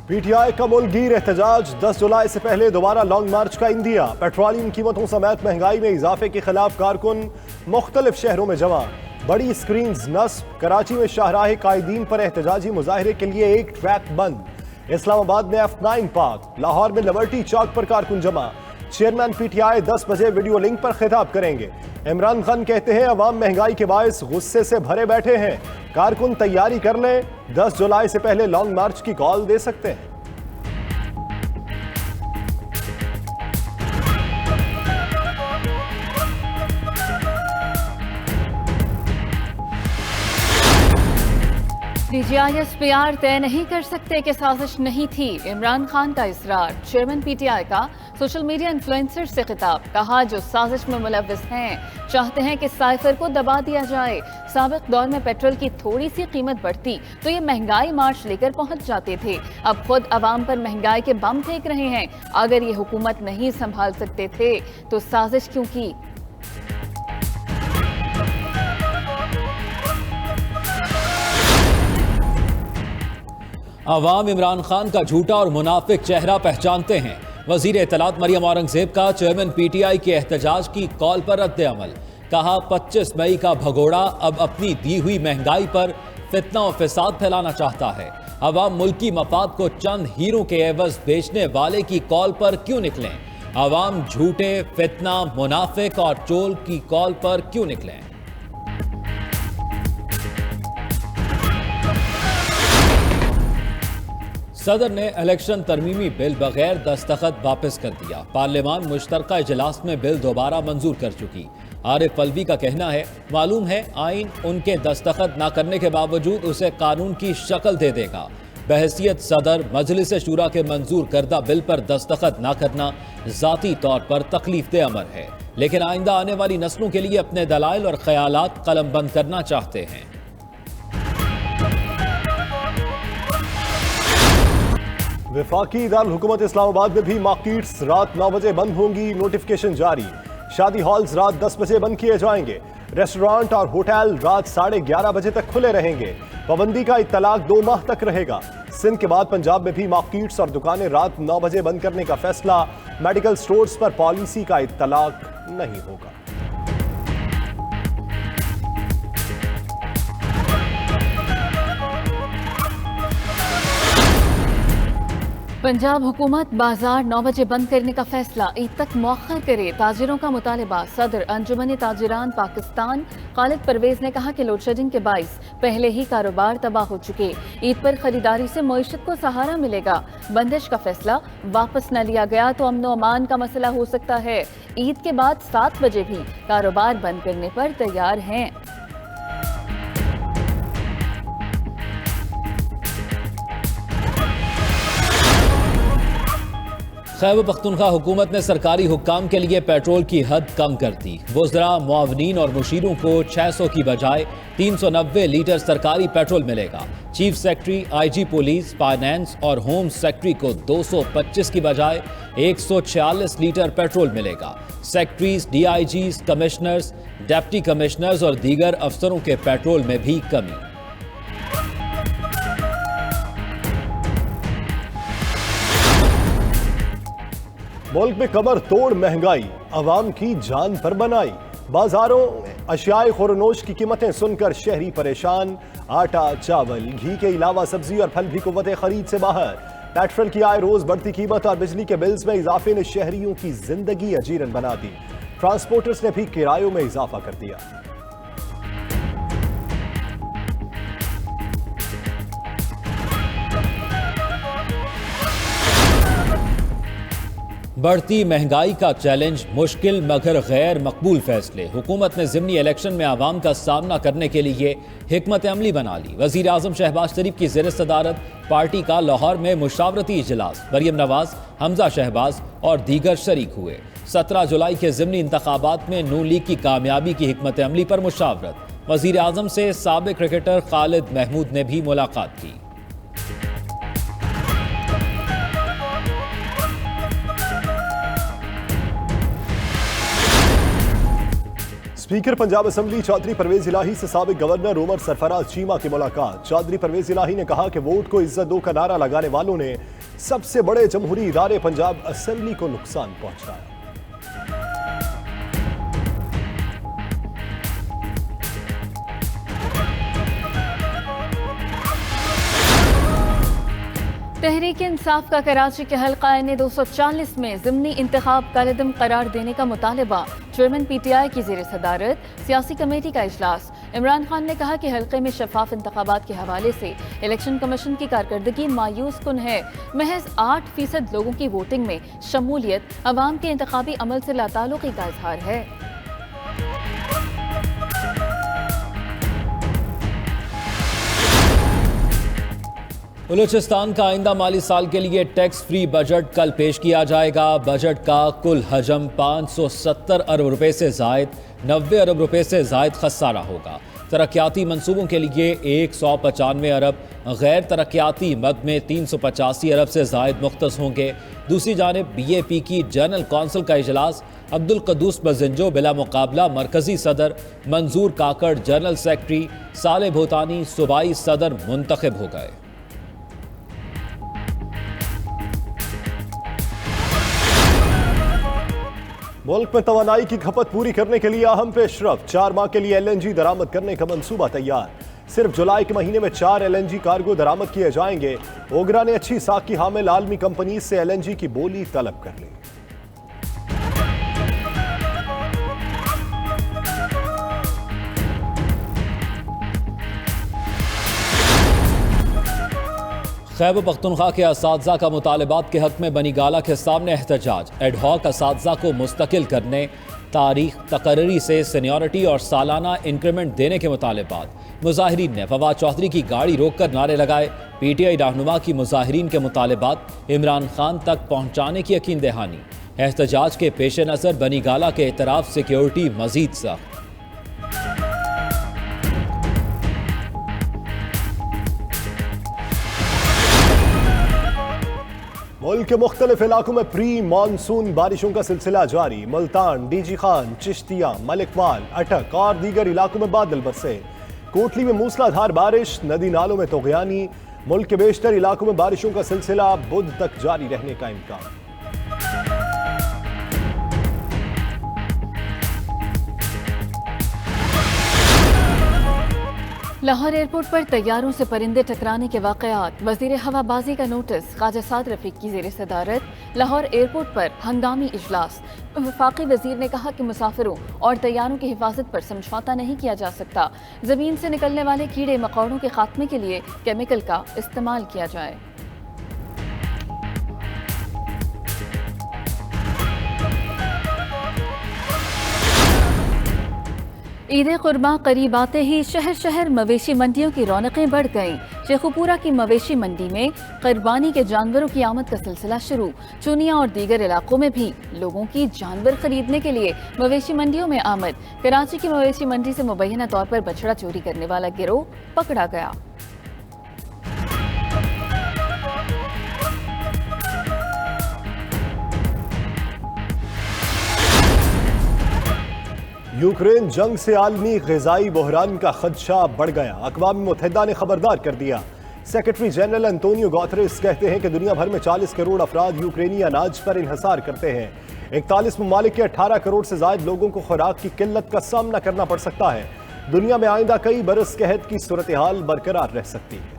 PTI का मुल्कगीर एहतजाज 10 जुलाई से पहले दोबारा लॉन्ग मार्च का इंदिया। पेट्रोलियम कीमतों समेत महंगाई में इजाफे के खिलाफ कारकुन मुख्तलिफ शहरों में जमा। बड़ी स्क्रीन नस्ब। कराची में शाहराह कायदीन पर एहतजाजी मुजाहरे के लिए एक ट्रैक बंद। इस्लामाबाद में F9 पार्क। लाहौर में लिबर्टी चौक पर कारकुन जमा। चेयरमैन पीटीआई 10 बजे वीडियो लिंक पर खिताब करेंगे। इमरान खान कहते हैं अवाम महंगाई के बायस गुस्से से भरे बैठे हैं, कारकुन तैयारी कर लें, 10 जुलाई से पहले लॉन्ग मार्च की कॉल दे सकते हैं। DGISPR तय नहीं कर सकते कि साजिश नहीं थी, इमरान खान का इसरार। चेयरमैन पीटीआई का सोशल मीडिया इन्फ्लुएंसर से खिताब। कहा जो साजिश में मुलव्विस हैं चाहते हैं कि साइफर को दबा दिया जाए। साबिक दौर में पेट्रोल की थोड़ी सी कीमत बढ़ती तो ये महंगाई मार्च लेकर पहुंच जाते थे। अब खुद अवाम पर महंगाई के बम फेंक रहे हैं। अगर ये हुकूमत नहीं संभाल सकते थे तो साजिश क्यों की। अवाम इमरान खान का झूठा और मुनाफिक चेहरा पहचानते हैं। वजीर इत्तलात मरियम औरंगजेब का चेयरमैन पीटीआई के एहतजाज की कॉल पर रद्द अमल। कहा 25 मई का भगोड़ा अब अपनी दी हुई महंगाई पर फितना और फसाद फैलाना चाहता है। अवाम मुल्की मफाद को चंद हीरों के एवज बेचने वाले की कॉल पर क्यों निकलें। अवाम झूठे, फितना, मुनाफिक और चोल की कॉल पर क्यों निकलें। सदर ने इलेक्शन तरमीमी बिल बगैर दस्तखत वापस कर दिया। पार्लियामान मुश्तरका इजलास में बिल दोबारा मंजूर कर चुकी। आरिफ अलवी का कहना है मालूम है आइन उनके दस्तखत न करने के बावजूद उसे कानून की शक्ल दे देगा। बहैसियत सदर मजलिस शूरा के मंजूर करदा बिल पर दस्तखत न करना जाती तौर पर तकलीफ दे अमर है, लेकिन आइंदा आने वाली नस्लों के लिए अपने दलाइल और ख्यालात कलमबंद करना चाहते हैं। वफाकी दारुल हुकूमत इस्लामाबाद में भी मार्केट्स रात 9 बजे बंद होंगी। नोटिफिकेशन जारी। शादी हॉल्स रात 10 बजे बंद किए जाएंगे। रेस्टोरेंट और होटल रात 11:30 बजे तक खुले रहेंगे। पाबंदी का इत्तलाक 2 माह तक रहेगा। सिंध के बाद पंजाब में भी मार्केट्स और दुकानें रात 9 बजे बंद करने का फैसला। मेडिकल स्टोर्स पर पॉलिसी का इत्तलाक नहीं होगा। पंजाब हुकूमत बाजार 9 बजे बंद करने का फैसला ईद तक मौखर करे। ताजिरों का मुतालिबा। सदर अंजुमन ताजिरान पाकिस्तान खालिद परवेज ने कहा कि लोड शेडिंग के बाइस पहले ही कारोबार तबाह हो चुके। ईद पर खरीदारी से मईशत को सहारा मिलेगा। बंदिश का फैसला वापस न लिया गया तो अमन अमान का मसला हो सकता है। ईद के बाद 7 बजे भी कारोबार बंद करने पर तैयार हैं। खैबर पख्तूनख्वा हुकूमत ने सरकारी हुक्काम के लिए पेट्रोल की हद कम कर दी। वज़रा, मुआवनीन और मुशीरों को 600 की बजाय 390 लीटर सरकारी पेट्रोल मिलेगा। Chief secretary, IG police, finance और होम सेक्रेटरी को 225 की बजाय 146 लीटर पेट्रोल मिलेगा। सेक्रेटरीज, डीआईजीज, कमिश्नर्स, डिप्टी कमिश्नर्स और दीगर अफसरों के पेट्रोल में भी कमी। मुल्क में कमर तोड़ महंगाई अवाम की जान पर बनाई। बाजारों में अशियाए खुरनोश की कीमतें सुनकर शहरी परेशान। आटा, चावल, घी के अलावा सब्जी और फल भी कुव्वत खरीद से बाहर। पेट्रोल की आए रोज बढ़ती कीमत और बिजली के बिल्स में इजाफे ने शहरियों की जिंदगी अजीरन बना दी। ट्रांसपोर्टर्स ने भी किरायों में इजाफा कर दिया। बढ़ती महंगाई का चैलेंज, मुश्किल मगर गैर मकबूल फैसले। हुकूमत ने ज़िमनी इलेक्शन में आवाम का सामना करने के लिए हिकमत अमली बना ली। वज़ीर आज़म शहबाज शरीफ की ज़ेर सदारत पार्टी का लाहौर में मुशावरती इजलास। मरियम नवाज, हमजा शहबाज और दीगर शरीक हुए। 17 जुलाई के ज़िमनी इंतखाबात में नून लीग की कामयाबी की हिकमत अमली पर मुशावरत। वज़ीर आज़म से साबिक क्रिकेटर खालिद महमूद ने भी मुलाकात की। स्पीकर पंजाब असेंबली चौधरी परवेज इलाही से साबिक गवर्नर उमर सरफराज चीमा की मुलाकात। चौधरी परवेज इलाही ने कहा कि वोट को इज्जत दो का नारा लगाने वालों ने सबसे बड़े जमहूरी इदारे पंजाब असेंबली को नुकसान पहुंचाया। तहरीक इंसाफ का कराची के हल्का एन 240 में ज़िमनी इंतखाब कलदम करार देने का मुतालबा। चेयरमैन PTI की ज़ेर सदारत सियासी कमेटी का इजलास। इमरान खान ने कहा कि हल्के में शफाफ इंतखाबात के हवाले से इलेक्शन कमीशन की कारकर्दगी मायूस कुन है। महज 8% लोगों की वोटिंग में शमूलियत अवाम के इंतखाबी अमल से लाताल्लुकी का इजहार है। बलूचिस्तान का आइंदा माली साल के लिए टैक्स फ्री बजट कल पेश किया जाएगा। बजट का कुल हजम 570 अरब रुपए से जायद 90 अरब रुपए से जायद खसारा होगा। तरक्याती मंसूबों के लिए 195 अरब, गैर तरक्याती मद में 385 अरब से जायद मुख्तस होंगे। दूसरी जानिब BAP की जनरल कौंसिल का इजलास अब्दुल कद्दूस बजिंजो बिला मुकाबला मरकजी सदर, मंजूर काकड़ जनरल सेक्रेटरी, साले भूतानी सूबाई सदर मुंतखब हो गए। मुल्क में तवानाई की खपत पूरी करने के लिए अहम पेशरफ्त। 4 माह के लिए LNG दरामद करने का मंसूबा तैयार। सिर्फ जुलाई के महीने में 4 LNG कार्गो दरामद किए जाएंगे। ओगरा ने अच्छी साख की हामिल आलमी कंपनी से LNG की बोली तलब कर ली। खैबर पख्तूनख्वा के असातिज़ा का मुतालबात के हक में बनीगाला के सामने एहतजाज। एडहॉक असातिज़ा को मुस्तकिल करने, तारीख तकर्री से सीनियरिटी और सालाना इंक्रीमेंट देने के मुतालबात। मुजाहिरीन ने फवाद चौधरी की गाड़ी रोककर नारे लगाए। PTI रहनुमा की मुजाहिरीन के मुतालबात इमरान खान तक पहुँचाने की यकीन दहानी। एहतजाज के पेश नज़र बनीगाला के एतराफ़ सिक्योरिटी मजीद सख्त। मुल्क के मुख्तलिफ इलाकों में प्री मानसून बारिशों का सिलसिला जारी। मुल्तान, DG खान, चिश्तिया, मलिकवाल, अटक और दीगर इलाकों में बादल बरसे। कोटली में मूसलाधार बारिश, नदी नालों में तोगयानी। मुल्क के बेशतर इलाकों में बारिशों का सिलसिला बुध तक जारी रहने का इम्कान। लाहौर एयरपोर्ट पर तैयारों से परिंदे टकराने के वाकयात। वजीर हवाबाजी का नोटिस। ख्वाजा साद रफीक की ज़ेर सदारत लाहौर एयरपोर्ट पर हंगामी इजलास। वफाकी वजीर ने कहा कि मुसाफिरों और तैयारों की हिफाजत पर समझौता नहीं किया जा सकता। ज़मीन से निकलने वाले कीड़े मकोड़ों के खात्मे के लिए केमिकल का इस्तेमाल किया जाए। ईद कुर्बान करीब आते ही शहर शहर मवेशी मंडियों की रौनकें बढ़ गईं। शेखुपुरा की मवेशी मंडी में कुर्बानी के जानवरों की आमद का सिलसिला शुरू। चुनिया और दीगर इलाकों में भी लोगों की जानवर खरीदने के लिए मवेशी मंडियों में आमद। कराची की मवेशी मंडी से मुबैना तौर पर बछड़ा चोरी करने वाला गिरोह पकड़ा गया। यूक्रेन जंग से आलमी ग़िज़ाई बहरान का खदशा बढ़ गया। अक़वाम मुत्तहिदा ने खबरदार कर दिया। सेक्रेटरी जनरल एंटोनियो गुतेरेस कहते हैं कि दुनिया भर में 40 करोड़ अफराद यूक्रेनी अनाज पर इन्हसार करते हैं। 41 ममालिक के 18 करोड़ से ज़ायद लोगों को खुराक की किल्लत का सामना करना पड़ सकता है। दुनिया में आइंदा कई बरस कहत की सूरत हाल बरकरार रह सकती है।